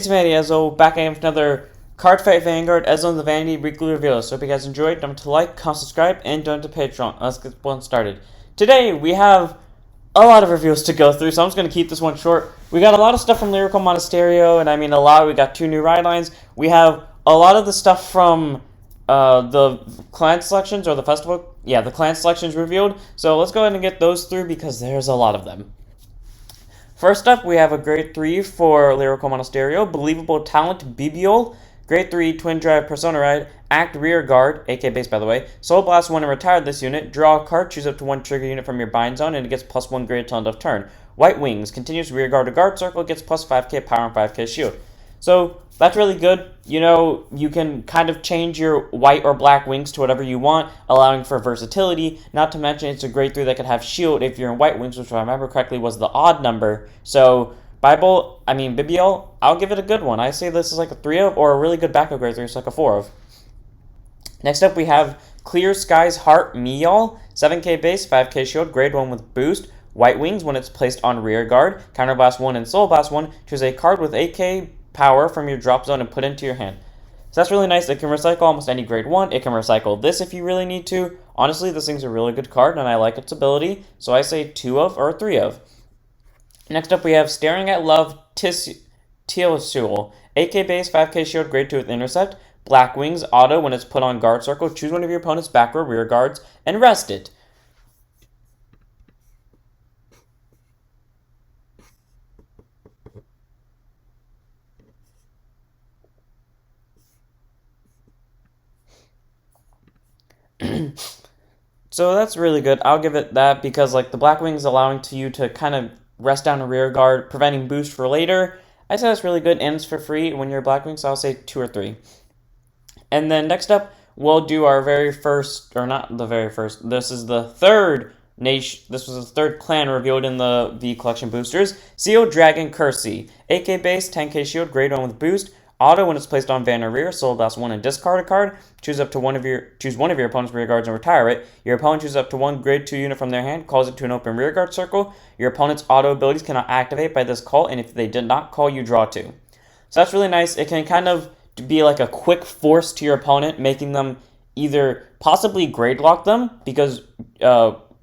It's Vanity, Ezel, back again with another Card Fight Vanguard, Ezel and the Vanity weekly reveal. So hope you guys enjoyed. Don't forget to like, comment, subscribe, and donate to Patreon. Let's get one started. Today, we have a lot of reveals to go through, so I'm just going to keep this one short. We got a lot of stuff from Lyrical Monasterio, and I mean a lot. We got 2 new ride lines. We have a lot of the stuff from the clan selections, or the festival. Yeah, the clan selections revealed. So let's go ahead and get those through, because there's a lot of them. First up, we have a Grade 3 for Lyrical Monasterio, Believable Talent, Bibiol, Grade 3 Twin Drive Persona Ride, Act Rear Guard, AK base by the way, Soul Blast 1 and retire this unit, draw a card, choose up to 1 trigger unit from your bind zone, and it gets plus 1 grade till end of turn. White Wings, continues rear guard to guard circle, gets plus 5k power and 5k shield. So, that's really good. You know, you can kind of change your white or black wings to whatever you want, allowing for versatility. Not to mention, it's a grade 3 that could have shield if you're in white wings, which if I remember correctly was the odd number. So, Bibiol, I'll give it a good one. I say this is like a 3 of, or a really good backup grade 3, it's like a 4 of. Next up, we have Clear Skies Heart Mial, 7k base, 5k shield, grade 1 with boost. White Wings, when it's placed on rear guard, Counterblast 1 and Soul Blast 1, choose a card with 8k power from your drop zone and put into your hand. So that's really nice. It can recycle almost any grade 1. It can recycle this if you really need to. Honestly, this thing's a really good card, and I like its ability, so I say 2 of or 3 of. Next up, we have Staring at Love Teal'Sul, 8k base, 5k shield, grade 2 with intercept. Black Wings, auto, when it's put on guard circle, choose one of your opponent's back or rear guards and rest it. So that's really good. I'll give it that because like the Black Wings allowing you to kind of rest down a rear guard, preventing boost for later. I'd say that's really good, and it's for free when you're Black Wings, so I'll say 2 or 3. And then next up, we'll do our very first, or not the very first, this is the third nation, this was the third clan revealed in the V Collection boosters. Seal Dragon Kersey, 8k base, 10k shield, grade 1 with boost. Auto, when it's placed on van or rear, Soul Blast 1 and discard a card. Choose one of your opponent's rear guards and retire it. Your opponent chooses up to 1 grade 2 unit from their hand, calls it to an open rear guard circle. Your opponent's auto abilities cannot activate by this call, and if they did not call, you draw 2. So that's really nice. It can kind of be like a quick force to your opponent, making them either possibly grade lock them, because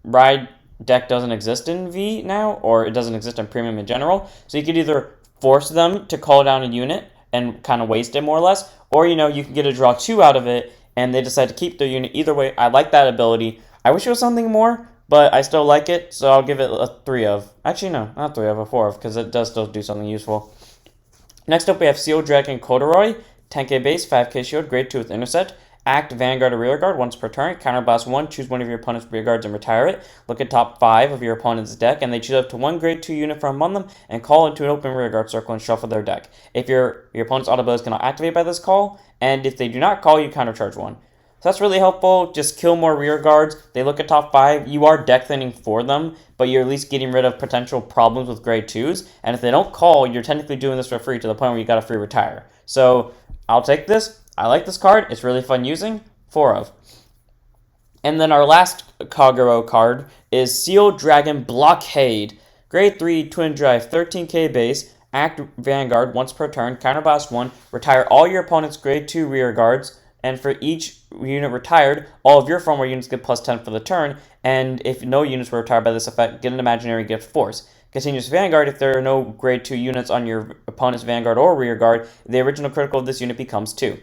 ride deck doesn't exist in V now, or it doesn't exist in Premium in general. So you could either force them to call down a unit and kind of waste it more or less, or you know, you can get a draw 2 out of it and they decide to keep their unit. Either way, I like that ability. I wish it was something more, but I still like it, so I'll give it a 3 of. Actually no, not 3 of, a 4 of, because it does still do something useful. Next up, we have Seal Dragon Corduroy, 10k base, 5k shield, grade 2 with intercept. Act Vanguard or rear guard once per turn. Counterblast 1, choose one of your opponent's rear guards and retire it. Look at top 5 of your opponent's deck, and they choose up to 1 grade 2 unit from among them and call into an open rear guard circle and shuffle their deck. If your opponent's auto abilities cannot activate by this call, and if they do not call, you countercharge 1. So that's really helpful. Just kill more rear guards. They look at top 5. You are deck thinning for them, but you're at least getting rid of potential problems with grade 2s. And if they don't call, you're technically doing this for free to the point where you got a free retire. So I'll take this. I like this card. It's really fun using. 4 of. And then our last Kagero card is Seal Dragon Blockade. Grade 3 Twin Drive, 13k base, Act Vanguard once per turn, Counterblast 1, retire all your opponent's grade 2 rear guards, and for each unit retired, all of your former units get plus 10 for the turn, and if no units were retired by this effect, get an imaginary gift force. Continuous Vanguard, if there are no grade 2 units on your opponent's Vanguard or rear guard, the original critical of this unit becomes 2.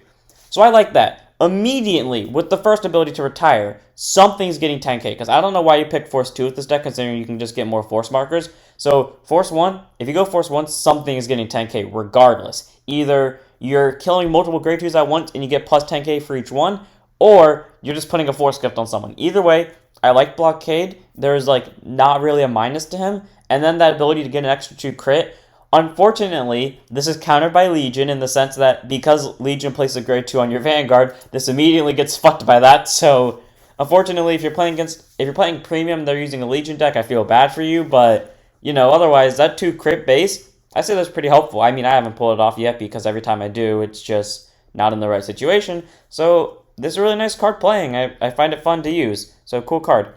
So I like that. Immediately, with the first ability to retire, something's getting 10k, because I don't know why you picked Force 2 with this deck, considering you can just get more Force markers. So, Force 1, if you go Force 1, something is getting 10k regardless. Either you're killing multiple grade 2s at once and you get plus 10k for each one, or you're just putting a Force gift on someone. Either way, I like Blockade. There's like not really a minus to him, and then that ability to get an extra 2 crit. Unfortunately, this is countered by Legion in the sense that because Legion places a grade 2 on your Vanguard, this immediately gets fucked by that. So, unfortunately, if you're playing Premium, they're using a Legion deck, I feel bad for you, but you know, otherwise that 2 crit base, I say that's pretty helpful. I mean, I haven't pulled it off yet because every time I do, it's just not in the right situation. So, this is a really nice card playing. I find it fun to use. So, cool card.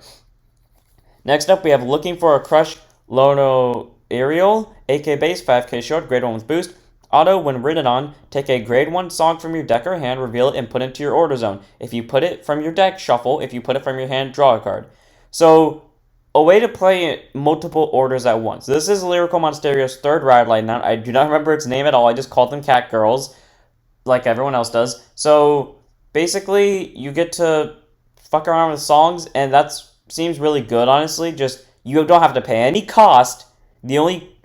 Next up, we have Looking for a Crush Loronerol, 8k base, 5k short, grade 1 with boost. Auto, when written on, take a grade 1 song from your deck or hand, reveal it, and put it into your order zone. If you put it from your deck, shuffle. If you put it from your hand, draw a card. So, a way to play multiple orders at once. This is Lyrical Monsterio's third ride line now. I do not remember its name at all. I just called them cat girls, like everyone else does. So, basically, you get to fuck around with songs, and that seems really good, honestly. Just, you don't have to pay any cost.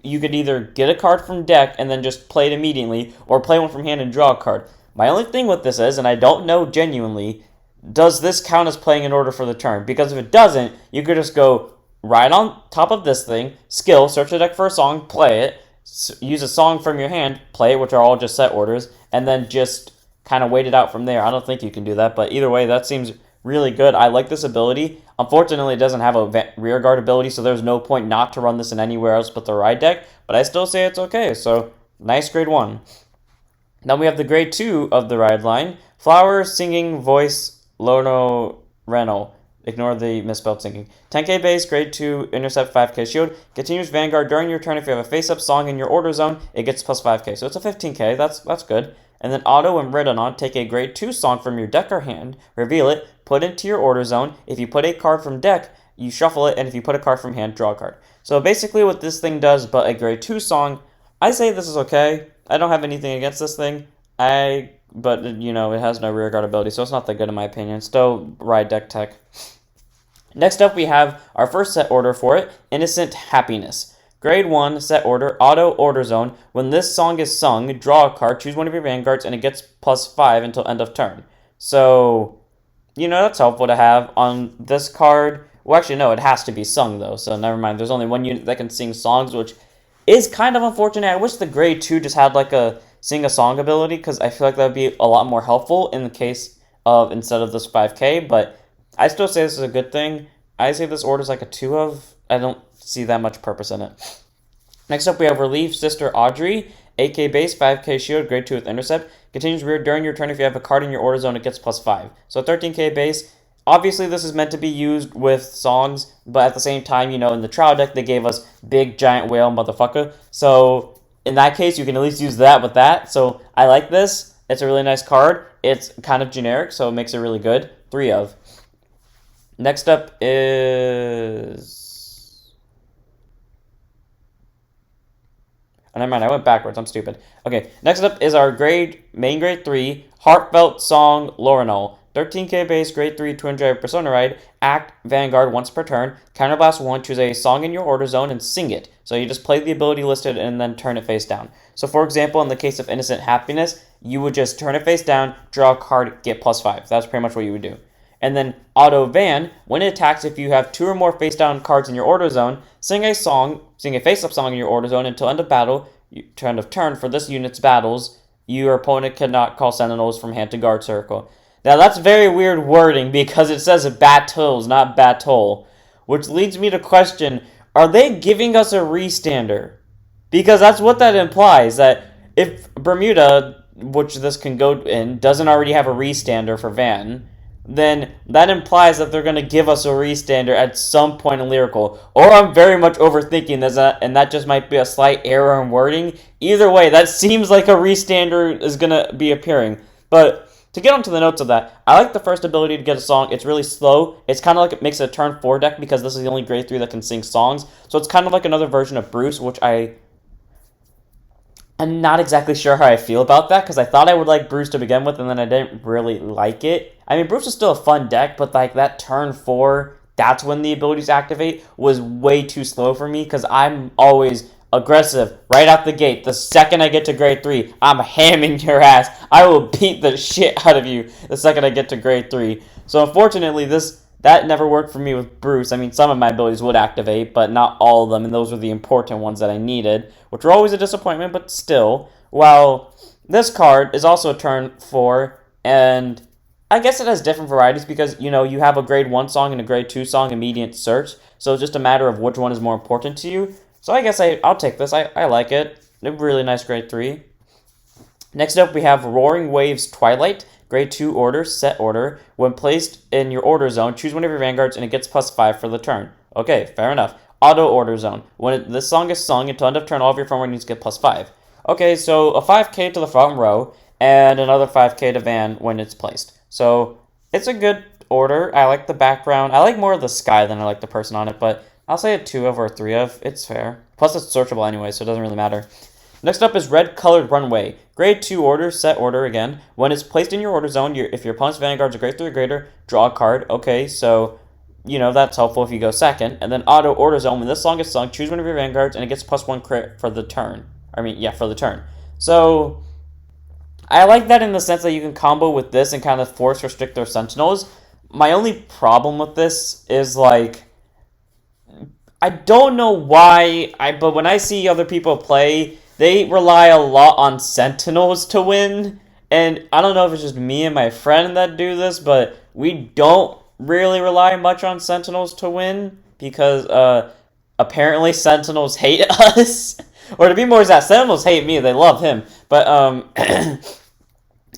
You could either get a card from deck and then just play it immediately, or play one from hand and draw a card. My only thing with this is, and I don't know genuinely, does this count as playing in order for the turn? Because if it doesn't, you could just go right on top of this thing, skill, search the deck for a song, play it, use a song from your hand, play it, which are all just set orders, and then just kind of wait it out from there. I don't think you can do that, but either way, that seems really good. I like this ability. Unfortunately, it doesn't have a rear guard ability, so there's no point not to run this in anywhere else but the ride deck, but I still say it's okay, so nice grade 1. Then we have the grade 2 of the ride line. Flower, Singing, Voice, Loronerol. Ignore the misspelled singing. 10k base, grade 2, intercept 5k shield. Continues Vanguard during your turn. If you have a face-up song in your order zone, it gets plus 5k, so it's a 15k, that's good. And then auto, when written on, take a grade 2 song from your deck or hand, reveal it, put it into your order zone. If you put a card from deck, you shuffle it, and if you put a card from hand, draw a card. So basically what this thing does, but a grade 2 song, I say this is okay. I don't have anything against this thing. But, you know, it has no rear guard ability, so it's not that good in my opinion. Still ride deck tech. Next up, we have our first set order for it, Innocent Happiness. Grade 1, set order, auto order zone. When this song is sung, draw a card, choose one of your vanguards, and it gets plus 5 until end of turn. So, you know, that's helpful to have on this card. Well, actually, no, it has to be sung, though, so never mind. There's only one unit that can sing songs, which is kind of unfortunate. I wish the grade 2 just had, like, a sing a song ability, because I feel like that would be a lot more helpful in the case of, instead of this 5k, but I still say this is a good thing. I say this order is like a 2 of. I don't see that much purpose in it. Next up, we have Relief Sister Audrey. 8k base, 5k shield, grade 2 with intercept. Continues rear during your turn. If you have a card in your order zone, it gets plus 5. So 13k base. Obviously, this is meant to be used with songs, but at the same time, you know, in the trial deck, they gave us Big Giant Whale Motherfucker. So in that case, you can at least use that with that. So I like this. It's a really nice card. It's kind of generic, so it makes it really good. 3 of. Next up is... Oh, never mind, I went backwards. I'm stupid. Okay, next up is our main grade 3, Heartfelt Song Loronerol. 13k base, grade 3, Twin Drive Persona Ride. Act Vanguard once per turn. Counterblast 1, choose a song in your order zone and sing it. So you just play the ability listed and then turn it face down. So for example, in the case of Innocent Happiness, you would just turn it face down, draw a card, get plus 5. That's pretty much what you would do. And then Auto Van, when it attacks, if you have 2 or more face-down cards in your order zone, sing a face-up song in your order zone until end of battle, turn for this unit's battles, your opponent cannot call Sentinels from hand to guard circle. Now that's very weird wording because it says battles, not battle, which leads me to question, are they giving us a restander? Because that's what that implies, that if Bermuda, which this can go in, doesn't already have a restander for Van, then that implies that they're going to give us a restander at some point in Lyrical. Or I'm very much overthinking this, and that just might be a slight error in wording. Either way, that seems like a restander is going to be appearing. But to get onto the notes of that, I like the first ability to get a song. It's really slow. It's kind of like it makes it a turn 4 deck because this is the only grade 3 that can sing songs. So it's kind of like another version of Bruce, which I'm not exactly sure how I feel about that, because I thought I would like Bruce to begin with, and then I didn't really like it. I mean, Bruce is still a fun deck, but like that turn 4, that's when the abilities activate, was way too slow for me, because I'm always aggressive right out the gate. The second I get to grade 3, I'm hamming your ass. I will beat the shit out of you the second I get to grade 3. So unfortunately, that never worked for me with Bruce. I mean, some of my abilities would activate, but not all of them, and those were the important ones that I needed, which were always a disappointment, but still. While this card is also a turn 4, and I guess it has different varieties because, you know, you have a grade 1 song and a grade 2 song immediate search, so it's just a matter of which one is more important to you. So I guess I'll take this. I like it. A really nice grade 3. Next up, we have Roaring Waves Twilight. Grade 2 order, set order. When placed in your order zone, choose one of your vanguards and it gets plus 5 for the turn. Okay, fair enough. Auto order zone. When this song is sung until end of turn, all of your form units get plus 5. Okay, so a 5k to the front row, and another 5k to Van when it's placed. So it's a good order. I like the background. I like more of the sky than I like the person on it, but I'll say a 2 of or a 3 of. It's fair. Plus it's searchable anyway, so it doesn't really matter. Next up is red colored runway. Grade 2 order, set order again. When it's placed in your order zone, if your opponent's vanguard's a grade 3 or greater, draw a card. Okay, so that's helpful if you go second. And then auto order zone, when this song is sung, choose one of your vanguards and it gets +1 crit for the turn. For the turn. So I like that in the sense that you can combo with this and kind of force restrict their sentinels. My only problem with this is like, I don't know why, but when I see other people play, they rely a lot on sentinels to win. And I don't know if it's just me and my friend that do this, but we don't really rely much on sentinels to win because apparently sentinels hate us. Or to be more exact, sentinels hate me. They love him. But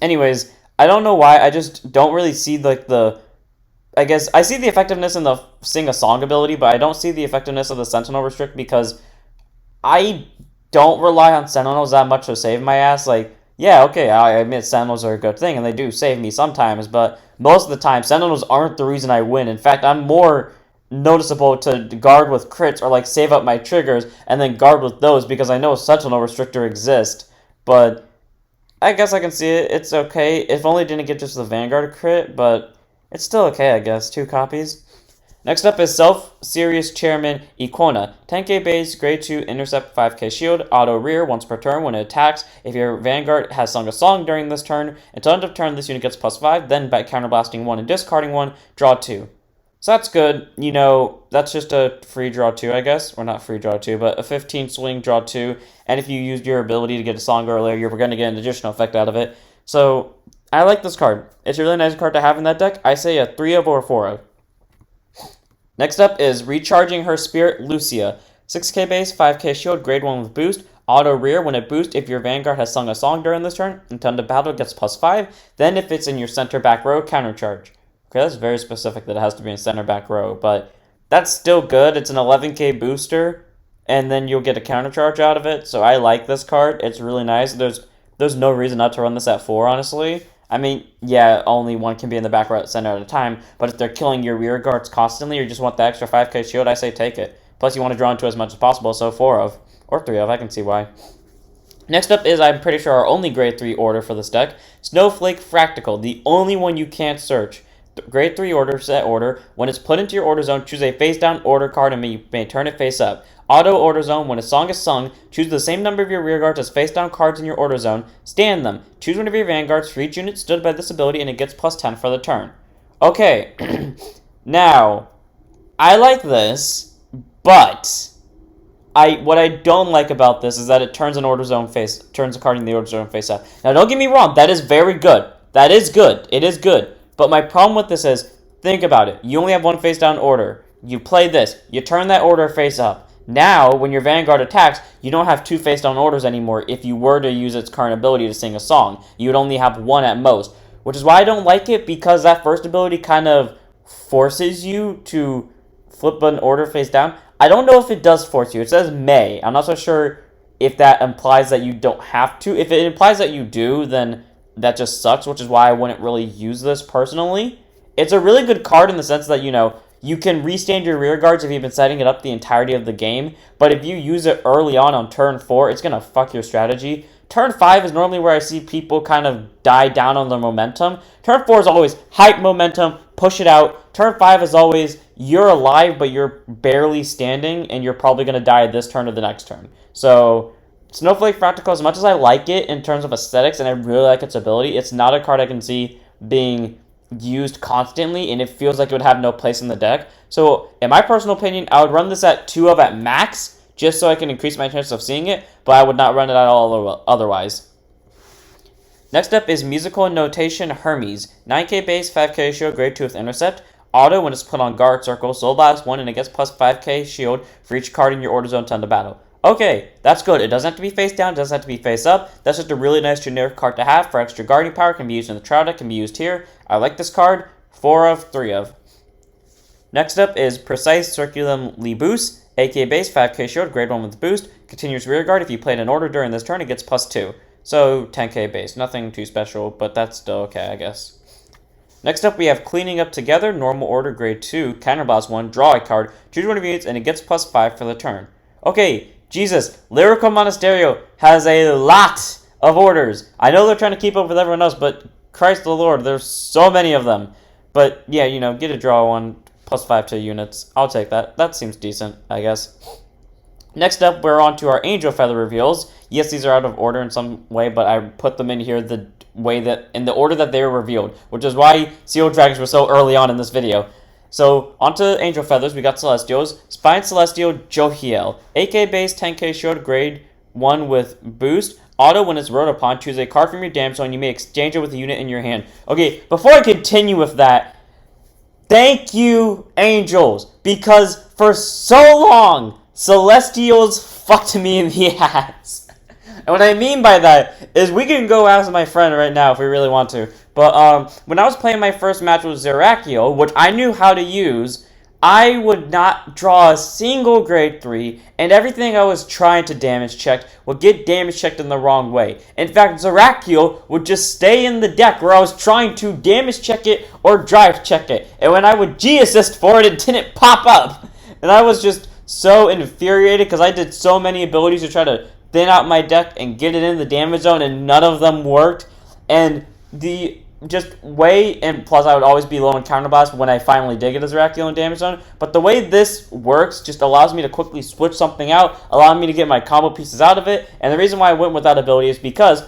anyways, I don't know why. I just don't really see like I guess I see the effectiveness in the sing a song ability, but I don't see the effectiveness of the sentinel restrict because I don't rely on sentinels that much to save my ass. Like, yeah, okay, I admit sentinels are a good thing and they do save me sometimes, but most of the time sentinels aren't the reason I win. In fact, I'm more noticeable to guard with crits or like save up my triggers and then guard with those because I know sentinel restrictor exists. But I guess I can see it. It's okay. If only it didn't get just the vanguard crit, but it's still okay, I guess. 2 copies. Next up is Self-Serious Chairman Iguana. 10k base, grade 2, intercept, 5k shield, auto rear once per turn when it attacks. If your vanguard has sung a song during this turn, until end of turn this unit gets +5, then by counterblasting 1 and discarding 1, draw 2. So that's good. That's just a free draw 2, I guess. Or not free draw 2, but a 15 swing draw 2. And if you used your ability to get a song earlier, you're going to get an additional effect out of it. So I like this card. It's a really nice card to have in that deck. I say a 3 of or a 4 of. Next up is Recharging Her Spirit Luisa. 6k base, 5k shield, grade 1 with boost. Auto rear when it boosts if your vanguard has sung a song during this turn. Until end of battle, it gets +5. Then if it's in your center back row, countercharge. Okay, that's very specific that it has to be in center back row, but that's still good. It's an 11k booster, and then you'll get a countercharge out of it. So I like this card. It's really nice. There's no reason not to run this at 4, honestly. I mean, yeah, only one can be in the back row at center at a time, but if they're killing your rear guards constantly or you just want the extra 5k shield, I say take it. Plus, you want to draw into as much as possible, so 4 of, or 3 of, I can see why. Next up is, I'm pretty sure, our only grade 3 order for this deck, Snowflake Fractal, the only one you can't search. Grade 3 order, set order. When it's put into your order zone, choose a face down order card and you may turn it face up. Auto order zone, when a song is sung, choose the same number of your rear guards as face down cards in your order zone. Stand them. Choose one of your vanguards for each unit stood by this ability and it gets +10 for the turn. Okay, now, I like this, but what I don't like about this is that it turns a card in the order zone face up. Now, don't get me wrong, that is very good. That is good. It is good. But my problem with this is, think about it. You only have one face down order. You play this. You turn that order face up. Now, when your vanguard attacks, you don't have 2 face down orders anymore if you were to use its current ability to sing a song. You would only have 1 at most. Which is why I don't like it, because that first ability kind of forces you to flip an order face down. I don't know if it does force you. It says may. I'm not so sure if that implies that you don't have to. If it implies that you do, then that just sucks, which is why I wouldn't really use this personally. It's a really good card in the sense that, you can restand your rear guards if you've been setting it up the entirety of the game, but if you use it early on turn 4, it's going to fuck your strategy. Turn 5 is normally where I see people kind of die down on their momentum. Turn 4 is always hype momentum, push it out. Turn 5 is always you're alive, but you're barely standing, and you're probably going to die this turn or the next turn. So Snowflake Fractal, as much as I like it in terms of aesthetics, and I really like its ability, it's not a card I can see being used constantly, and it feels like it would have no place in the deck. So, in my personal opinion, I would run this at 2 of at max, just so I can increase my chance of seeing it, but I would not run it at all otherwise. Next up is Musical Notation Hermes. 9k base, 5k shield, grade 2 with intercept. Auto, when it's put on guard circle, Soul Blast 1, and it gets +5k shield for each card in your order zone to end the battle. Okay, that's good. It doesn't have to be face down, it doesn't have to be face up. That's just a really nice generic card to have for extra guarding power. Can be used in the Trout deck, can be used here. I like this card. 4 of, 3 of. Next up is Precise Circulum Libus. 8k base, 5k shield, grade 1 with boost. continuous rear guard. If you played an order during this turn, it gets +2. So 10k base. Nothing too special, but that's still okay, I guess. Next up, we have Cleaning Up Together, normal order, grade 2, counterblast 1, draw a card, choose one of your units, and it gets +5 for the turn. Okay, Jesus, Lyrical Monasterio has a lot of orders. I know they're trying to keep up with everyone else, but Christ the Lord, there's so many of them. But yeah, you know, get a draw 1, +5 to units. I'll take that. That seems decent, I guess. Next up, we're on to our Angel Feather reveals. Yes, these are out of order in some way, but I put them in here the way that in the order that they were revealed, which is why Seal Dragons were so early on in this video. So, onto Angel Feathers, we got Celestials. Spine Celestial Jophiel. 8k base, 10k shield, grade 1 with boost. Auto, when it's rode upon, choose a card from your damage zone. You may exchange it with a unit in your hand. Okay, before I continue with that, thank you, Angels, because for so long, Celestials fucked me in the ass. And what I mean by that is we can go ask my friend right now if we really want to. But when I was playing my first match with Elkiel, which I knew how to use, I would not draw a single grade 3, and everything I was trying to damage check would get damage checked in the wrong way. In fact, Zerakiel would just stay in the deck where I was trying to damage check it or drive check it. And when I would G-assist for it, it didn't pop up. And I was just so infuriated because I did so many abilities to try to thin out my deck and get it in the damage zone, and none of them worked. And the just way, and plus I would always be low in counterblast when I finally did get a Zerakiel in damage zone. But the way this works just allows me to quickly switch something out, allowing me to get my combo pieces out of it. And the reason why I went with that ability is because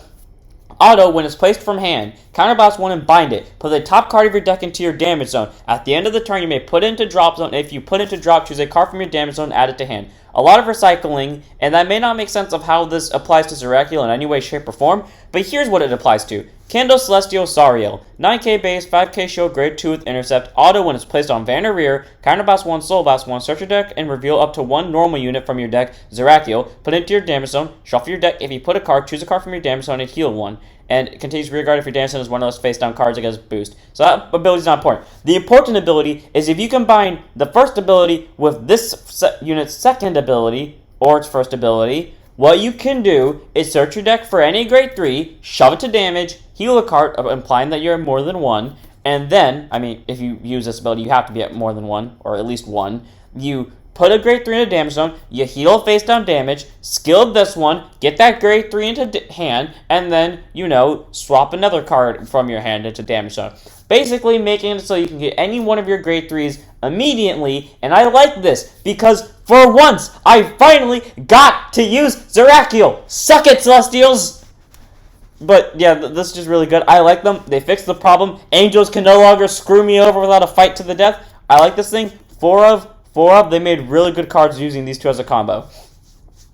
Auto, when it's placed from hand, counterblast 1 and bind it. Put the top card of your deck into your damage zone. At the end of the turn, you may put it into drop zone. If you put it into drop, choose a card from your damage zone and add it to hand. A lot of recycling, and that may not make sense of how this applies to Zerakiel in any way, shape, or form, but here's what it applies to. Candle Celestial Sariel. 9k base, 5k shield, grade 2 with intercept. Auto, when it's placed on Vanner rear, counterblast 1, soul blast 1, search your deck, and reveal up to 1 normal unit from your deck, Zerakiel. Put it into your damage zone, shuffle your deck. If you put a card, choose a card from your damage zone and heal 1. And it continues rear guard if your damage zone is one of those face down cards against boost. So that ability is not important. The important ability is if you combine the first ability with this unit's second ability, or its first ability, what you can do is search your deck for any grade 3, shove it to damage, heal a card, implying that you're more than 1, and then, I mean, if you use this ability, you have to be at more than 1, or at least 1. You put a grade 3 in a damage zone, you heal face down damage, skill this one, get that grade 3 into hand, and then, you know, swap another card from your hand into damage zone. Basically making it so you can get any one of your grade 3s immediately, and I like this because for once, I finally got to use Zerakiel. Suck it, Celestials! But yeah, this is just really good. I like them. They fixed the problem. Angels can no longer screw me over without a fight to the death. I like this thing. 4 of, they made really good cards using these two as a combo.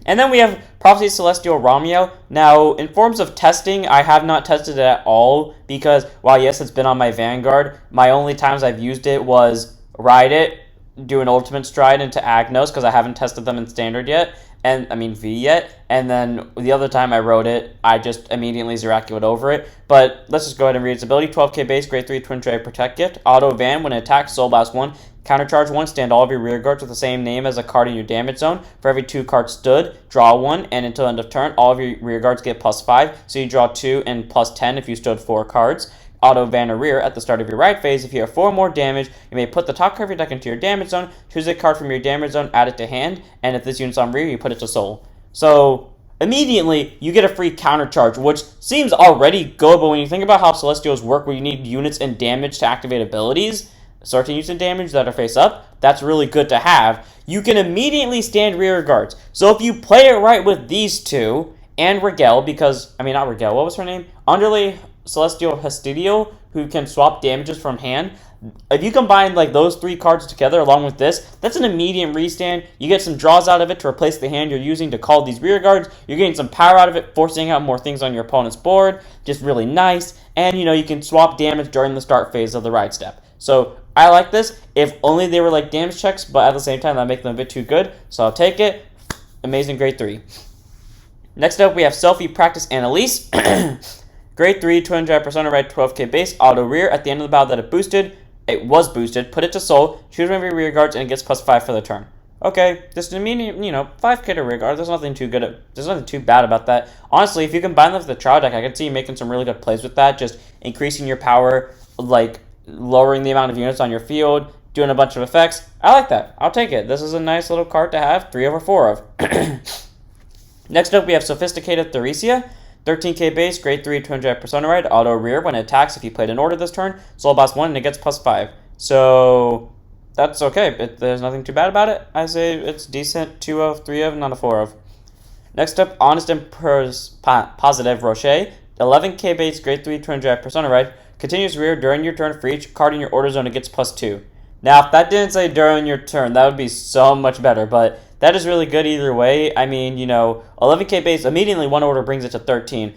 And then we have Prophecy Celestial Ramiel. Now, in forms of testing, I have not tested it at all because, while yes, it's been on my Vanguard, my only times I've used it was ride it, do an ultimate stride into Agnos because I haven't tested them in Standard yet, and I mean V yet, and then the other time I rode it, I just immediately Zerakiel'd over it. But let's just go ahead and read its ability. 12k base, grade 3 Twin Tray Protect Gift. Auto Van, when it attacks, Soul Blast 1. Countercharge 1, stand all of your rear guards with the same name as a card in your damage zone. For every 2 cards stood, draw 1, and until end of turn, all of your rear guards get +5, so you draw 2 and +10 if you stood 4 cards. Auto Vanner rear, at the start of your right phase, if you have 4 more damage, you may put the top card of your deck into your damage zone, choose a card from your damage zone, add it to hand, and if this unit's on rear, you put it to soul. So, immediately, you get a free countercharge, which seems already good, but when you think about how Celestials work, where you need units and damage to activate abilities, certain units and damage that are face up, that's really good to have. You can immediately stand rear guards. So if you play it right with these two, and Rigel, because, I mean, not Rigel, what was her name? Underlay Celestial Hestidio, who can swap damages from hand. If you combine like those 3 cards together along with this, that's an immediate restand. You get some draws out of it to replace the hand you're using to call these rear guards. You're getting some power out of it, forcing out more things on your opponent's board. Just really nice. And, you know, you can swap damage during the start phase of the ride step. So, I like this. If only they were like damage checks, but at the same time, that make them a bit too good. So, I'll take it. Amazing grade 3. Next up, we have Selfie Practice Anneliese. Grade 3, 200 Persona Ride, 12k base, auto rear. At the end of the battle that it was boosted, put it to soul, choose one of your rear guards, and it gets +5 for the turn. Okay, just an immediate, 5k to rear guard. There's nothing too bad about that. Honestly, if you combine them with the trial deck, I can see you making some really good plays with that. Just increasing your power, like lowering the amount of units on your field, doing a bunch of effects. I like that. I'll take it. This is a nice little card to have 3 over 4 of. Next up, we have Sophisticated Theresia. 13k base, grade 3, 200 Persona Ride, auto rear when it attacks if you played an order this turn. Soul Boss 1 and it gets +5. So that's okay. There's nothing too bad about it. I say it's decent. 2 of, 3 of, not a 4 of. Next up, Honest and Positive Rocher. 11k base, grade 3, 200 Persona Ride. Continuous rear during your turn for each card in your order zone, it gets +2. Now, if that didn't say during your turn, that would be so much better, but that is really good either way. I mean, 11k base, immediately one order brings it to 13.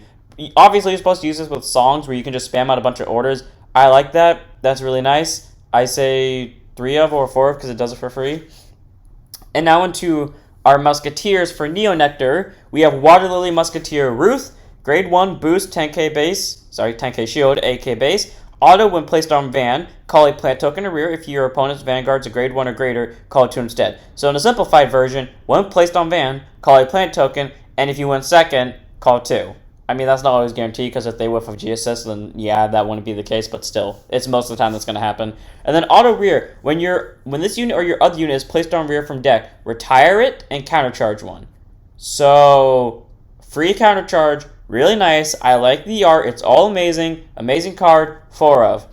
Obviously, you're supposed to use this with songs where you can just spam out a bunch of orders. I like that. That's really nice. I say 3 of or 4 of because it does it for free. And now into our Musketeers for Neo Nectar. We have Water Lily Musketeer Ruth. Grade 1 boost, 10k shield, 8k base. Auto when placed on Van, call a plant token to rear. If your opponent's Vanguard's a grade 1 or greater, call it 2 instead. So in a simplified version, when placed on Van, call a plant token, and if you win second, call 2. I mean, that's not always guaranteed, because if they whiff of G-Assist, then yeah, that wouldn't be the case, but still, it's most of the time that's going to happen. And then auto rear, when this unit or your other unit is placed on rear from deck, retire it and countercharge 1. So, free countercharge, really nice. I like the art. It's all amazing. Amazing card. 4 of.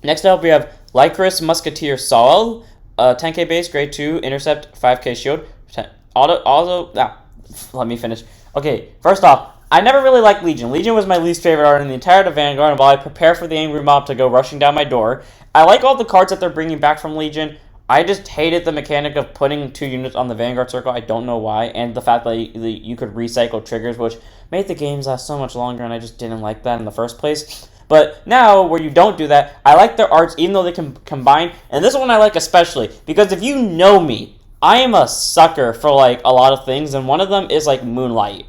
Next up, we have Lycoris Musketeer Saul. 10k base, grade 2, intercept, 5k shield. Let me finish. Okay, first off, I never really liked Legion. Legion was my least favorite art in the entirety of Vanguard, and while I prepare for the Angry Mob to go rushing down my door, I like all the cards that they're bringing back from Legion. I just hated the mechanic of putting 2 units on the Vanguard circle. I don't know why. And the fact that you could recycle triggers, which made the games last so much longer, and I just didn't like that in the first place. But now, where you don't do that, I like their arts, even though they can combine. And this one I like especially, because if you know me, I am a sucker for, a lot of things, and one of them is, Moonlight.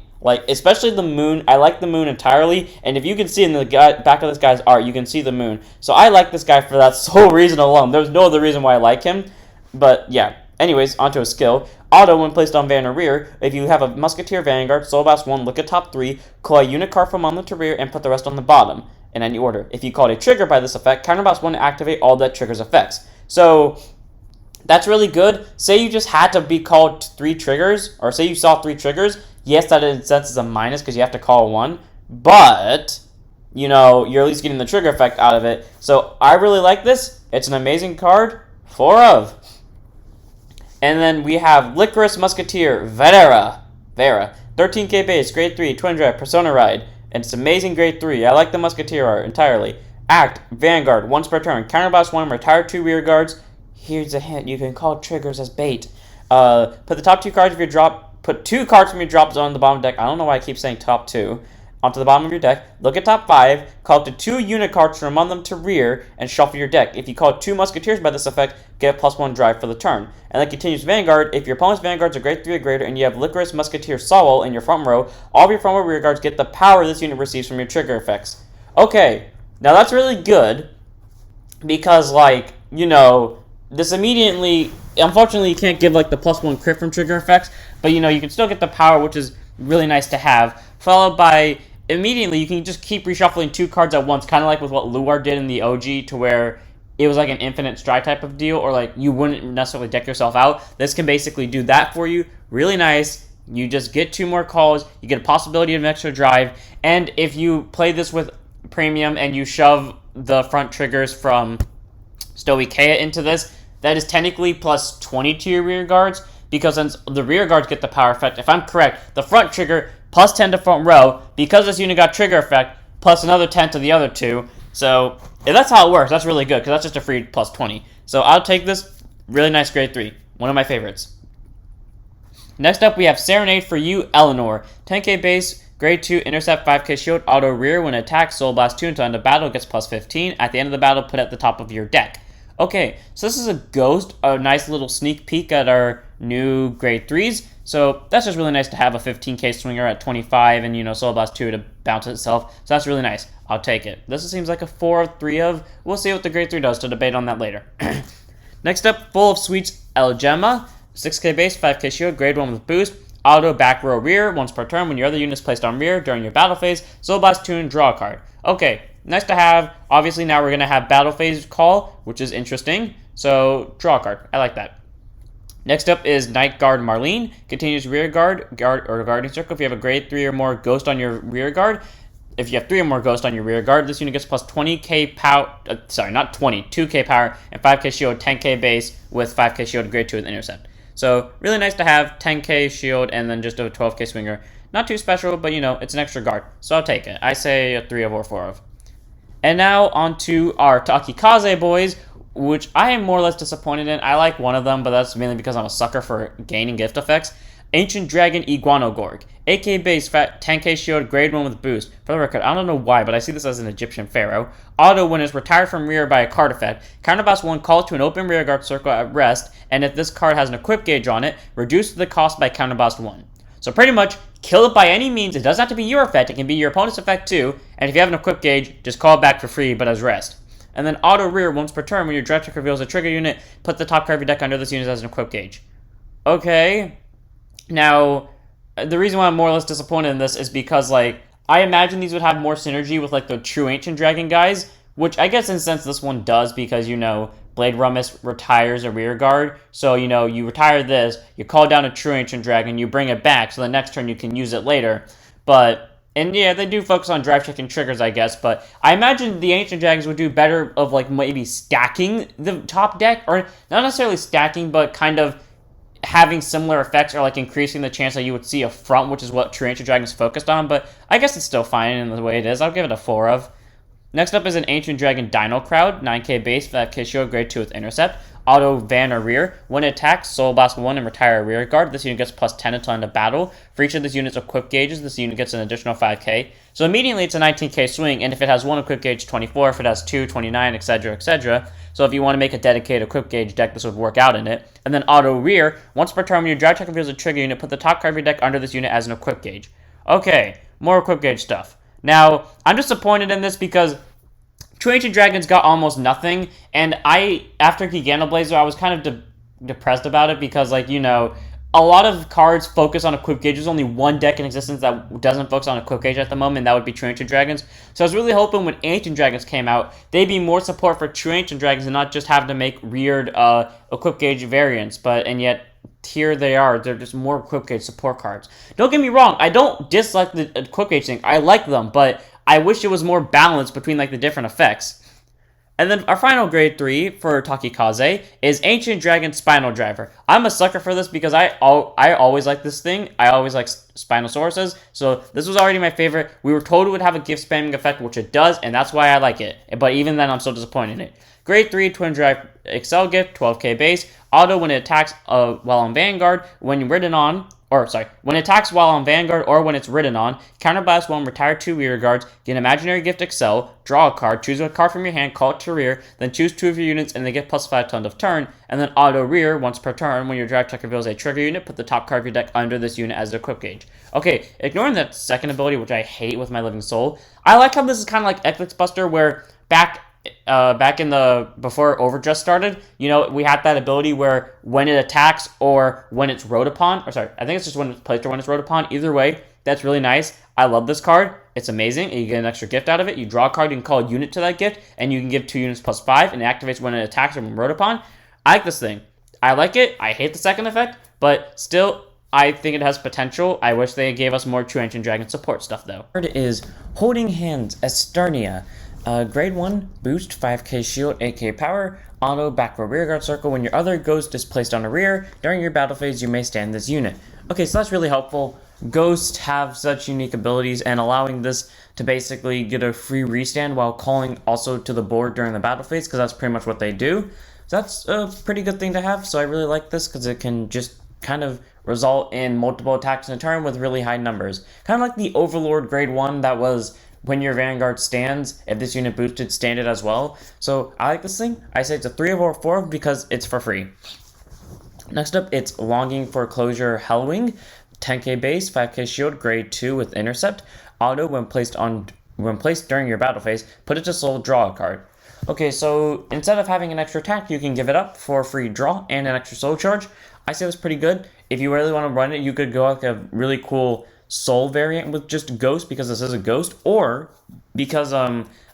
Especially the moon. I like the moon entirely, and if you can see in the back of this guy's art, you can see the moon. So I like this guy for that sole reason alone. There's no other reason why I like him, but yeah. Anyways, onto his skill. Auto, when placed on Van or rear, if you have a Musketeer Vanguard, Soul Boss 1, look at top 3, call a unit card from on the to rear, and put the rest on the bottom, in any order. If you called a trigger by this effect, Counterboss 1 to activate all that triggers effects. So, that's really good. Say you just had to be called 3 triggers, or say you saw 3 triggers. Yes, that in a sense is a minus because you have to call 1, but, you're at least getting the trigger effect out of it. So, I really like this. It's an amazing card. 4 of. And then we have Lycoris Musketeer Vera. 13k base, grade 3, 200 Persona Ride. And it's amazing grade 3. I like the Musketeer art entirely. Act, Vanguard, once per turn. Counterboss 1, retire 2 rear guards. Here's a hint, you can call triggers as bait. Put the top 2 cards of your drop, put 2 cards from your drop zone on the bottom deck. I don't know why I keep saying top 2. Onto the bottom of your deck. Look at top 5. Call up to 2 unit cards from among them to rear and shuffle your deck. If you call 2 Musketeers by this effect, get a +1 drive for the turn. And then continues Vanguard. If your opponent's Vanguards are grade 3 or greater and you have Lycoris Musketeer Saul in your front row, all of your front row rear guards get the power this unit receives from your trigger effects. Okay, now that's really good because, this immediately, unfortunately, you can't give, the +1 crit from trigger effects, but, you can still get the power, which is really nice to have, followed by immediately you can just keep reshuffling 2 cards at once, kind of like with what Luar did in the OG, to where it was like an infinite strike type of deal, or you wouldn't necessarily deck yourself out. This can basically do that for you. Really nice. You just get 2 more calls, you get a possibility of an extra drive, and if you play this with premium and you shove the front triggers from Stoicheia into this, that is technically +20 to your rear guards, because since the rear guards get the power effect, if I'm correct, the front trigger +10 to front row, because this unit got trigger effect, plus another 10 to the other 2. So, if that's how it works, that's really good, because that's just a free +20. So, I'll take this. Really nice grade 3. One of my favorites. Next up, we have Serenade for you, Eleanore. 10k base, grade 2, intercept, 5k shield, auto rear. When attacked, Soul Blast 2 until end of battle, gets +15. At the end of the battle, put at the top of your deck. Okay, so this is a ghost, a nice little sneak peek at our new grade 3s. So that's just really nice to have a 15k swinger at 25 and, Soul Blast 2 to bounce itself. So that's really nice. I'll take it. This seems like a 4 of 3 of. We'll see what the grade 3 does to debate on that later. Next up, full of sweets, El Gemma. 6k base, 5k shield, grade 1 with boost. Auto back row rear. Once per turn, when your other unit is placed on rear during your battle phase, Soul Blast 2 and draw a card. Okay, nice to have. Obviously, now we're going to have battle phase call, which is interesting. So, draw a card. I like that. Next up is Night Guard Marlene. Continues rear guard or guarding circle. If you have a grade 3 or more ghost on your rear guard, if you have 3 or more ghosts on your rear guard, this unit gets plus 20k power, sorry, not 20, 2k power, and 5k shield, 10k base with 5k shield, grade 2 with intercept. So, really nice to have 10k shield and then just a 12k swinger. Not too special, but you know, it's an extra guard. So I'll take it. I say a 3 of or 4 of. And now on to our Takikaze boys, which I am more or less disappointed in. I like one of them, but that's mainly because I'm a sucker for gaining gift effects. Ancient Dragon Iguanogorg. 8k base, 10k shield, grade 1 with boost. For the record, I don't know why, but I see this as an Egyptian pharaoh. Auto, when it's retired from rear by a card effect, counterblast 1 call to an open rear guard circle at rest, and if this card has an equip gauge on it, reduce the cost by counterblast 1. So pretty much, kill it by any means. It doesn't have to be your effect, it can be your opponent's effect too, and if you have an equip gauge, just call it back for free, but as rest. And then auto rear, once per turn, when your draft check reveals a trigger unit, put the top card of your deck under this unit as an equip gauge. Okay. Now, the reason why I'm more or less disappointed in this is because, like, I imagine these would have more synergy with, like, the true Ancient Dragon guys, which I guess in a sense this one does because, you know, Blade Rummus retires a rear guard. So, you know, you retire this, you call down a true Ancient Dragon, you bring it back, so the next turn you can use it later. And yeah, they do focus on drive check and triggers, I guess, but I imagine the Ancient Dragons would do better of, like, maybe stacking the top deck, or not necessarily stacking, but kind of having similar effects or like increasing the chance that you would see a front, which is what True Ancient Dragon is focused on, but I guess it's still fine in the way it is. I'll give it a 4 of. Next up is an Ancient Dragon Dinocrowd, 9k base, 5k shield, grade 2 with intercept. Auto van or rear. When it attacks, Soul Blast 1 and retire a rear guard. This unit gets plus 10 until end of battle. For each of this unit's equip gauges, this unit gets an additional 5k. So immediately it's a 19k swing, and if it has 1 equip gauge, 24. If it has 2, 29, etc., etc. So if you want to make a dedicated equip gauge deck, this would work out in it. And then auto rear. Once per turn, when your drive check reveals a trigger unit, put the top card of your deck under this unit as an equip gauge. Okay, more equip gauge stuff. Now, I'm disappointed in this because True Ancient Dragons got almost nothing, and after Giganoblazer, I was kind of depressed about it because, like, you know, a lot of cards focus on equip gauge. There's only one deck in existence that doesn't focus on equip gauge at the moment, and that would be True Ancient Dragons. So I was really hoping when Ancient Dragons came out, they'd be more support for True Ancient Dragons and not just have to make weird equip gauge variants, and yet here they are. They're just more equip gauge support cards. Don't get me wrong, I don't dislike the equip gauge thing. I like them, but I wish it was more balanced between, like, the different effects. And then our final grade 3 for Takikaze is Ancient Dragon Spinodriver. I'm a sucker for this because I always like this thing. I always like Spinosauruses. So this was already my favorite. We were told it would have a gift spamming effect, which it does, and that's why I like it. But even then, I'm still disappointed in it. Grade 3 Twin Drive Excel gift, 12k base. Auto when it attacks while on Vanguard, when it attacks while on Vanguard or when it's ridden on, counterblast 1, retire 2 rear guards, get an imaginary gift Excel, draw a card, choose a card from your hand, call it to rear, then choose 2 of your units and they get plus 5 to end of turn, and then auto rear once per turn when your drive check reveals a trigger unit, put the top card of your deck under this unit as an equip gauge. Okay, ignoring that second ability, which I hate with my living soul, I like how this is kind of like Eclipse Buster, where back in the before Overdress started, you know, we had that ability where when it attacks or when it's rode upon, I think it's just when it's placed or when it's rode upon. Either way, that's really nice. I love this card. It's amazing. You get an extra gift out of it. You draw a card, you can call a unit to that gift, and you can give 2 units plus 5, and it activates when it attacks or when rode upon. I like this thing. I like it. I hate the second effect, but still, I think it has potential. I wish they gave us more True Ancient Dragon support stuff, though. Third is Holding Hands, Estarnia. Grade 1, boost, 5k shield, 8k power, auto, back row rear guard circle. When your other ghost is placed on a rear, during your battle phase, you may stand this unit. Okay, so that's really helpful. Ghosts have such unique abilities, and allowing this to basically get a free restand while calling also to the board during the battle phase, because that's pretty much what they do. So that's a pretty good thing to have, so I really like this, because it can just kind of result in multiple attacks in a turn with really high numbers. Kind of like the Overlord grade 1 that was when your Vanguard stands, if this unit boosted, stand it as well. So I like this thing. I say it's a 3 or 4 because it's for free. Next up, it's Longing for Closure Heilwig, 10k base, 5k shield, grade 2 with intercept. Auto when placed during your battle phase, put it to soul, draw a card. Okay, so instead of having an extra attack, you can give it up for a free draw and an extra soul charge. I say that's pretty good. If you really want to run it, you could go like a really cool soul variant with just ghost, because this is a ghost, or because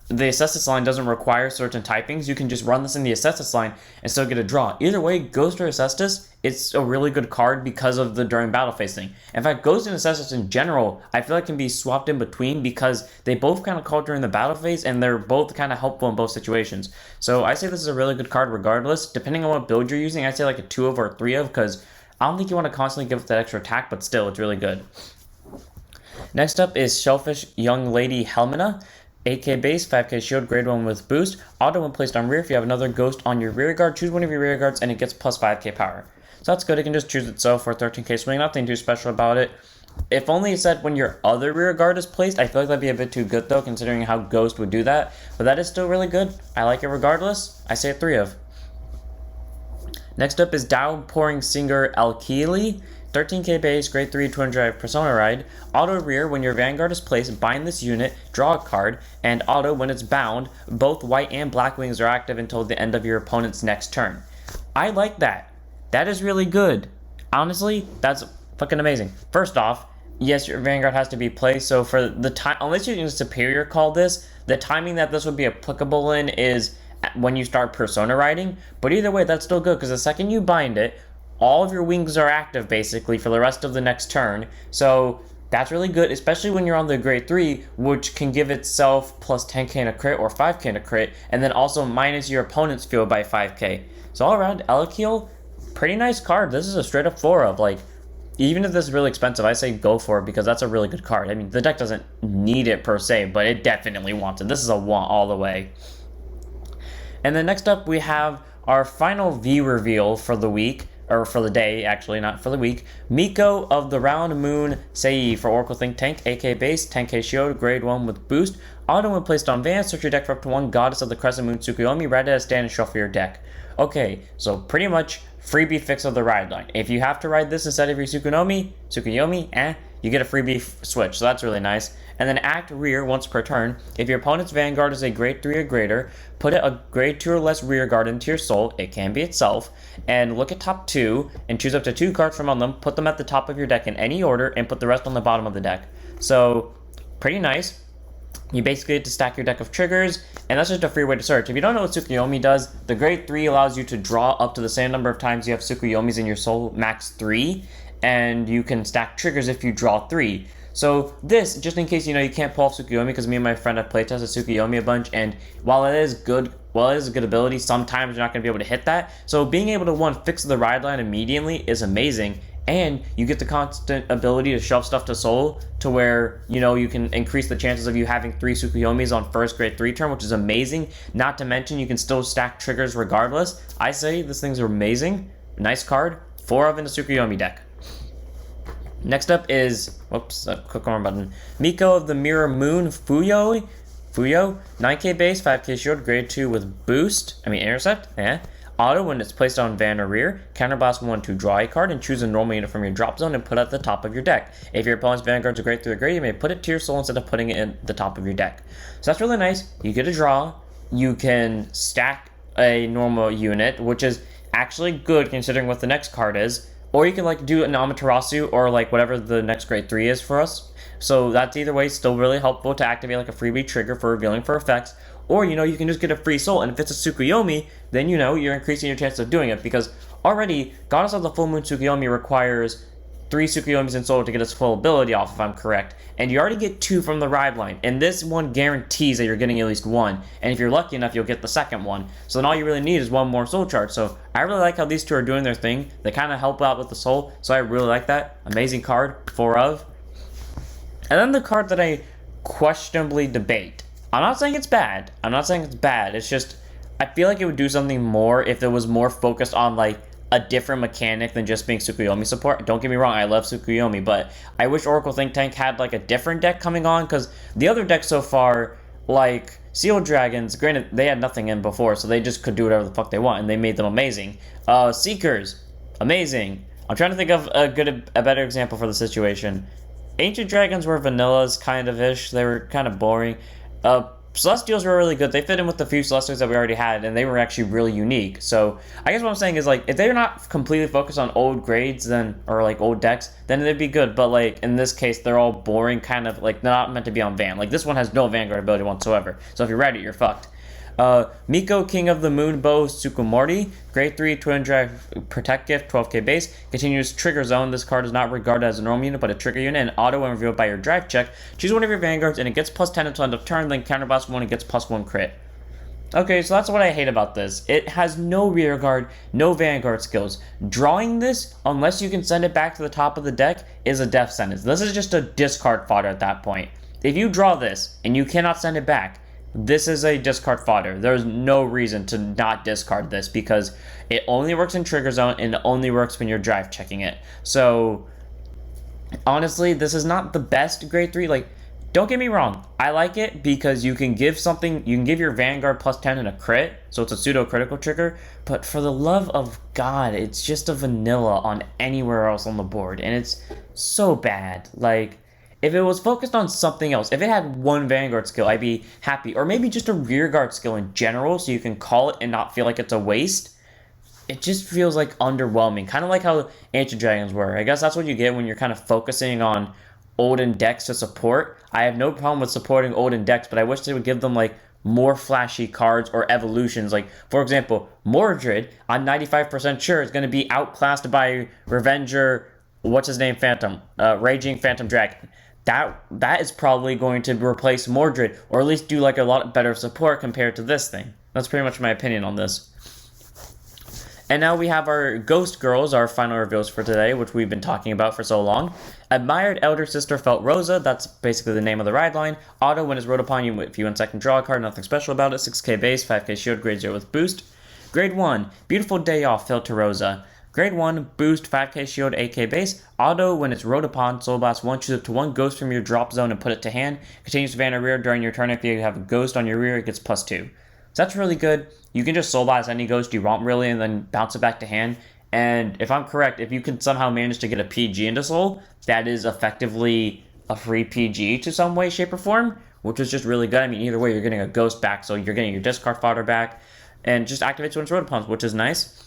the Assessus line doesn't require certain typings, you can just run this in the Assessus line and still get a draw. Either way, Ghost or Assessus, it's a really good card because of the during battle phase thing. In fact, Ghost and Assessus in general, I feel like can be swapped in between because they both kind of call during the battle phase and they're both kind of helpful in both situations. So I say this is a really good card regardless. Depending on what build you're using, I say like a 2 of or a 3 of, because I don't think you want to constantly give it that extra attack, but still, it's really good. Next up is Shellfish Young Lady Helmina. 8k base, 5k shield, grade 1 with boost. Auto when placed on rear. If you have another ghost on your rear guard, choose one of your rear guards and it gets plus 5k power. So that's good. It can just choose itself for 13k swing. Nothing too special about it. If only it said when your other rear guard is placed. I feel like that'd be a bit too good though, considering how Ghost would do that. But that is still really good. I like it regardless. I say a 3 of. Next up is Downpouring Singer Elkiel. 13k base, grade 3, 200 persona ride. Auto rear, when your vanguard is placed, bind this unit, draw a card, and auto when it's bound, both white and black wings are active until the end of your opponent's next turn. I like that. That is really good. Honestly, that's fucking amazing. First off, yes, your vanguard has to be placed, so for the time, unless you can superior call this, the timing that this would be applicable in is when you start persona riding, but either way, that's still good, because the second you bind it, all of your wings are active basically for the rest of the next turn. So that's really good, especially when you're on the grade 3, which can give itself plus 10k in a crit or 5k in a crit, and then also minus your opponent's field by 5k. So all around, Elkiel, pretty nice card. This is a straight up 4 of. Like, even if this is really expensive, I say go for it because that's a really good card. I mean, the deck doesn't need it per se, but it definitely wants it. This is a want all the way. And then next up, we have our final V reveal for the week. Or for the day, actually, not for the week. Miko of the Round Moon Sei for Oracle Think Tank, AK base, 10k shield, grade 1 with boost. Auto when placed on Van, search your deck for up to 1 Goddess of the Crescent Moon Tsukumiori, write it as stand and shuffle your deck. Okay, so pretty much freebie fix of the ride line. If you have to ride this instead of your Tsukuyomi, you get a freebie switch, so that's really nice. And then act rear once per turn. If your opponent's vanguard is a grade 3 or greater, put a grade 2 or less rear guard into your soul, it can be itself, and look at top 2 and choose up to 2 cards from on them, put them at the top of your deck in any order, and put the rest on the bottom of the deck. So, pretty nice. You basically get to stack your deck of triggers, and that's just a free way to search. If you don't know what Tsukuyomi does, the grade 3 allows you to draw up to the same number of times you have Tsukuyomis in your soul, max 3, and you can stack triggers if you draw 3. So this, just in case you can't pull off Tsukuyomi, because me and my friend have playtested Tsukuyomi a bunch, and while it is good, it is a good ability, sometimes you're not going to be able to hit that. So being able to, fix the ride line immediately is amazing, and you get the constant ability to shove stuff to soul to where, you can increase the chances of you having 3 Tsukuyomis on first grade 3 turn, which is amazing. Not to mention, you can still stack triggers regardless. I say this thing's amazing. Nice card. 4 of in the Tsukuyomi deck. Next up is, click on button. Miko of the Mirror Moon Fuyou, 9k base, 5k shield, grade 2 with boost, intercept, Auto when it's placed on van or rear, counterblast 1 to draw a card and choose a normal unit from your drop zone and put it at the top of your deck. If your opponent's vanguard's a grade 3 or greater, you may put it to your soul instead of putting it in the top of your deck. So that's really nice. You get a draw, you can stack a normal unit, which is actually good considering what the next card is. Or you can do an Amaterasu or whatever the next grade 3 is for us. So that's either way still really helpful to activate a freebie trigger for revealing for effects. Or you can just get a free soul, and if it's a Tsukuyomi, then you're increasing your chance of doing it, because already Goddess of the Full Moon Tsukuyomi requires 3 Tsukuyomis in soul to get its full ability off, if I'm correct. And you already get 2 from the ride line, and this one guarantees that you're getting at least 1. And if you're lucky enough, you'll get the second one. So then all you really need is 1 more soul charge. So I really like how these 2 are doing their thing. They kind of help out with the soul, so I really like that. Amazing card, 4 of. And then the card that I questionably debate. I'm not saying it's bad. It's just, I feel like it would do something more if it was more focused on a different mechanic than just being Tsukuyomi support. Don't get me wrong, I love Tsukuyomi, but I wish Oracle Think Tank had a different deck coming on, because the other decks so far, Seal Dragons, granted they had nothing in before, so they just could do whatever the fuck they want, and they made them amazing. Seekers, amazing. I'm trying to think of a better example for the situation. Ancient Dragons were vanillas, kind of ish. They were kind of boring. Celestials were really good. They fit in with the few Celestials that we already had, and they were actually really unique. So I guess what I'm saying is, like, if they're not completely focused on old grades, then, or like old decks, then they'd be good. But like in this case, they're all boring, kind of like not meant to be on Van. Like this one has no Vanguard ability whatsoever. So if you read it, you're fucked. Miko, King of the Moon Bow, Tsukumiori, Grade 3, Twin Drive, Protect Gift, 12k base, continues Trigger Zone. This card is not regarded as a normal unit, but a trigger unit, and auto when revealed by your drive check. Choose one of your Vanguards, and it gets plus 10 until end of turn, then counterblast 1 and gets plus 1 crit. Okay, so that's what I hate about this. It has no rear guard, no Vanguard skills. Drawing this, unless you can send it back to the top of the deck, is a death sentence. This is just a discard fodder at that point. If you draw this, and you cannot send it back, this is a discard fodder. There's no reason to not discard this because it only works in Trigger Zone and it only works when you're drive checking it. So, honestly, this is not the best grade 3. Like, don't get me wrong. I like it because you can give something, you can give your Vanguard plus 10 and a crit, so it's a pseudo-critical trigger, but for the love of God, it's just a vanilla on anywhere else on the board, and it's so bad. Like, if it was focused on something else, if it had one Vanguard skill, I'd be happy. Or maybe just a rear guard skill in general, so you can call it and not feel like it's a waste. It just feels like underwhelming. Kind of like how Ancient Dragons were. I guess that's what you get when you're kind of focusing on olden decks to support. I have no problem with supporting olden decks, but I wish they would give them like more flashy cards or evolutions. Like, for example, Mordred, I'm 95% sure is going to be outclassed by Revenger, what's his name, Phantom, Raging Phantom Dragon. That is probably going to replace Mordred, or at least do like a lot better support compared to this thing. That's pretty much my opinion on this. And now we have our Ghost Girls, our final reveals for today, which we've been talking about for so long. Admired Elder Sister Felt Rosa, that's basically the name of the ride line. Auto, when it's wrote upon you, if you win second draw a card, nothing special about it. 6k base, 5k shield, grade 0 with boost. Grade 1, Beautiful Day Off, Felt to Rosa. Grade 1, boost, 5k shield, 8k base. Auto, when it's wrote upon, Soul Blast 1, choose up to 1 ghost from your drop zone and put it to hand. Continues to Vanna rear during your turn. If you have a ghost on your rear, it gets plus 2. So that's really good. You can just Soul Blast any ghost you want, really, and then bounce it back to hand. And if I'm correct, if you can somehow manage to get a PG into Soul, that is effectively a free PG to some way, shape, or form, which is just really good. I mean, either way, you're getting a ghost back, so you're getting your discard fodder back, and just activates when it's wrote upon, which is nice.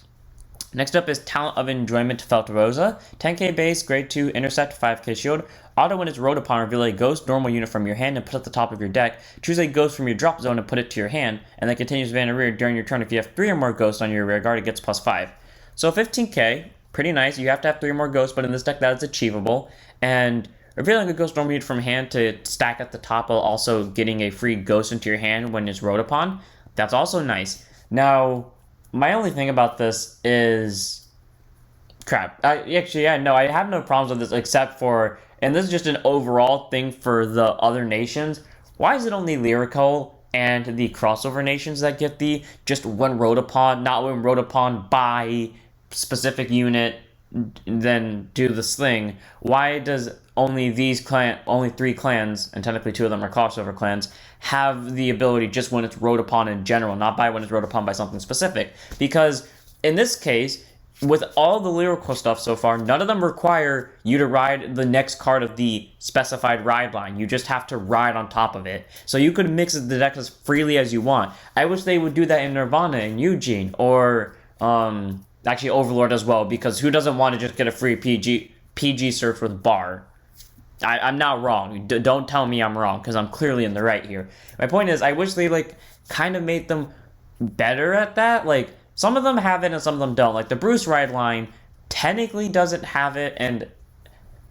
Next up is Talent of Enjoyment Felt Rosa. 10k base, grade 2, intercept, 5k shield. Auto, when it's wrote upon, reveal a ghost normal unit from your hand and put it at the top of your deck. Choose a ghost from your drop zone and put it to your hand, and then continues Vanna rear during your turn. If you have 3 or more ghosts on your rear guard, it gets plus 5. So 15k, pretty nice. You have to have 3 or more ghosts, but in this deck that is achievable. And revealing a ghost normal unit from hand to stack at the top while also getting a free ghost into your hand when it's wrote upon, that's also nice. Now, my only thing about this is crap. I have no problems with this except for, and this is just an overall thing for the other nations. Why is it only Lyrical and the crossover nations that get the just when wrote upon, not when wrote upon by specific unit, then do this thing? Why does only 3 clans, and technically 2 of them are crossover clans, have the ability just when it's wrote upon in general, not by when it's wrote upon by something specific? Because in this case, with all the lyrical stuff so far, none of them require you to ride the next card of the specified ride line. You just have to ride on top of it. So you could mix the deck as freely as you want. I wish they would do that in Nirvana and Eugene, or actually Overlord as well, because who doesn't want to just get a free PG search with Bar? I'm not wrong. Don't tell me I'm wrong, because I'm clearly in the right here. My point is, I wish they, like, kind of made them better at that. Like, some of them have it and some of them don't. Like, the Bruce ride line technically doesn't have it, and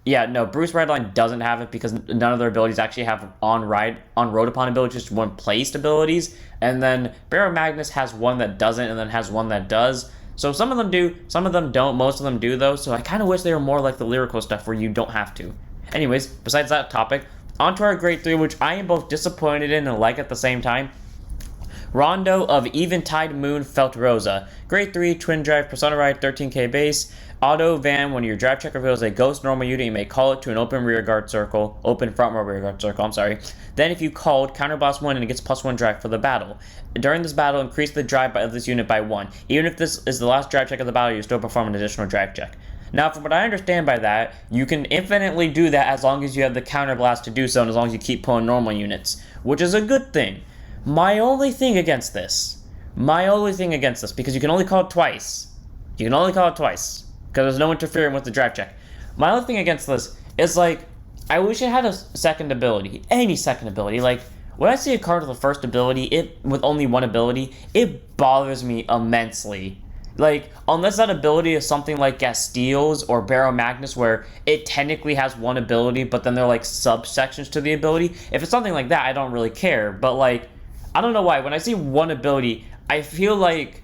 yeah, no, Bruce ride line doesn't have it because none of their abilities actually have on-road upon abilities, just one placed abilities. And then Barrow Magnus has one that doesn't, and then has one that does. So some of them do, some of them don't. Most of them do, though. So I kind of wish they were more like the lyrical stuff where you don't have to. Anyways, besides that topic, on to our grade 3, which I am both disappointed in and like at the same time. Rondo of Eventide Moon Felt Rosa. Grade 3, Twin Drive, Persona Ride, 13k base. Auto Van, when your drive check reveals a ghost normal unit, you may call it to an open rear guard circle. Open front row rear guard circle, I'm sorry. Then if you called, counterblast 1 and it gets plus 1 drive for the battle. During this battle, increase the drive of this unit by 1. Even if this is the last drive check of the battle, you still perform an additional drive check. Now, from what I understand by that, you can infinitely do that as long as you have the counterblast to do so, and as long as you keep pulling normal units, which is a good thing. My only thing against this, because you can only call it twice. Because there's no interfering with the drive check. My only thing against this is, like, I wish it had a second ability. Any second ability. Like, when I see a card with the first ability, with only one ability, it bothers me immensely. Like, unless that ability is something like Gastile's or Barrow Magnus, where it technically has one ability, but then there are, like, subsections to the ability. If it's something like that, I don't really care. But, like, I don't know why. When I see one ability, I feel like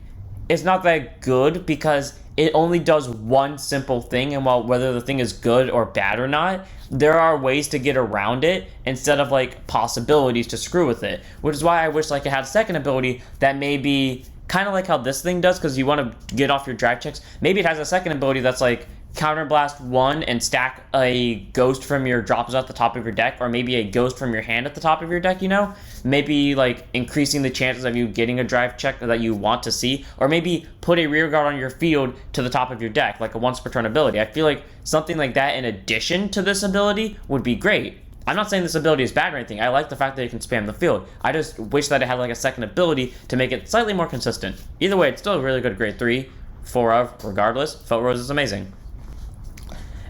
it's not that good because it only does one simple thing, and while whether the thing is good or bad or not, there are ways to get around it instead of, like, possibilities to screw with it. Which is why I wish, like, it had a second ability that maybe kind of like how this thing does, because you want to get off your drive checks. Maybe it has a second ability that's like Counterblast 1 and stack a ghost from your drops at the top of your deck, or maybe a ghost from your hand at the top of your deck, you know? Maybe, like, increasing the chances of you getting a drive check that you want to see, or maybe put a rear guard on your field to the top of your deck, like a once per turn ability. I feel like something like that in addition to this ability would be great. I'm not saying this ability is bad or anything. I like the fact that you can spam the field. I just wish that it had, like, a second ability to make it slightly more consistent. Either way, it's still a really good grade 3, 4 of, regardless. Felt Rose is amazing.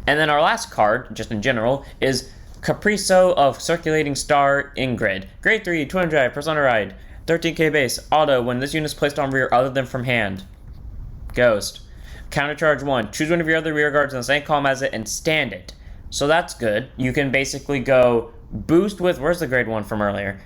And then our last card, just in general, is Capriso of Circulating Star Ingrid. Grade 3, 200 drive, Persona Ride. 13k base, auto, when this unit is placed on rear other than from hand. Ghost. Countercharge 1, choose one of your other rear guards in the same column as it and stand it. So that's good. You can basically go boost with, where's the grade 1 from earlier?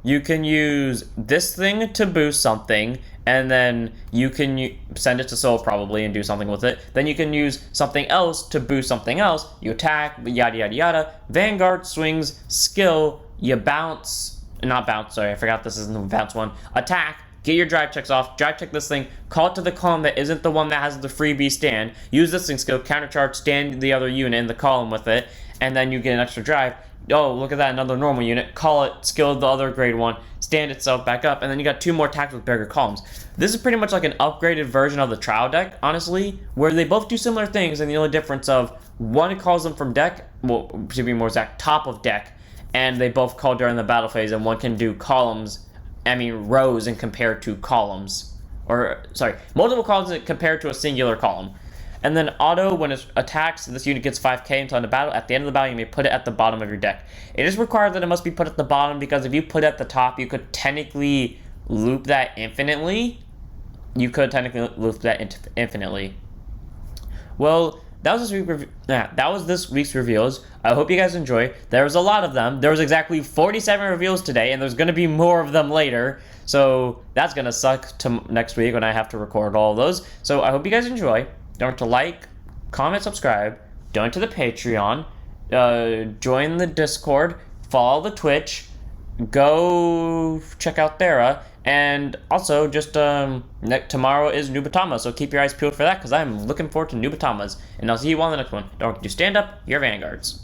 You can use this thing to boost something, and then you can send it to Saul probably and do something with it. Then you can use something else to boost something else. You attack, yada yada yada. Vanguard swings, skill, you bounce, not bounce, sorry, I forgot this isn't the bounce one. Attack, get your drive checks off, drive check this thing, call it to the column that isn't the one that has the freebie stand, use this thing skill, countercharge, stand the other unit in the column with it, and then you get an extra drive. Oh, look at that, another normal unit, call it, skill the other grade 1, stand itself back up, and then you got 2 more attacks with bigger columns. This is pretty much like an upgraded version of the trial deck, honestly, where they both do similar things, and the only difference of one calls them from deck, well, to be more exact, top of deck, and they both call during the battle phase, and one can do columns, rows and compared to columns. Or, sorry, multiple columns compared to a singular column. And then auto, when it attacks, this unit gets 5k until end of battle. At the end of the battle, you may put it at the bottom of your deck. It is required that it must be put at the bottom, because if you put it at the top, you could technically loop that infinitely. Well, that was this week's reveals. I hope you guys enjoy. There was a lot of them. There was exactly 47 reveals today, and there's going to be more of them later. So that's going to suck to next week when I have to record all of those. So I hope you guys enjoy. Don't forget to like, comment, subscribe, donate to the Patreon, join the Discord, follow the Twitch, go check out Thera, and also just tomorrow is Nubatama, so keep your eyes peeled for that, because I'm looking forward to Nubatamas, and I'll see you all in the next one. Don't forget to stand up, your vanguards.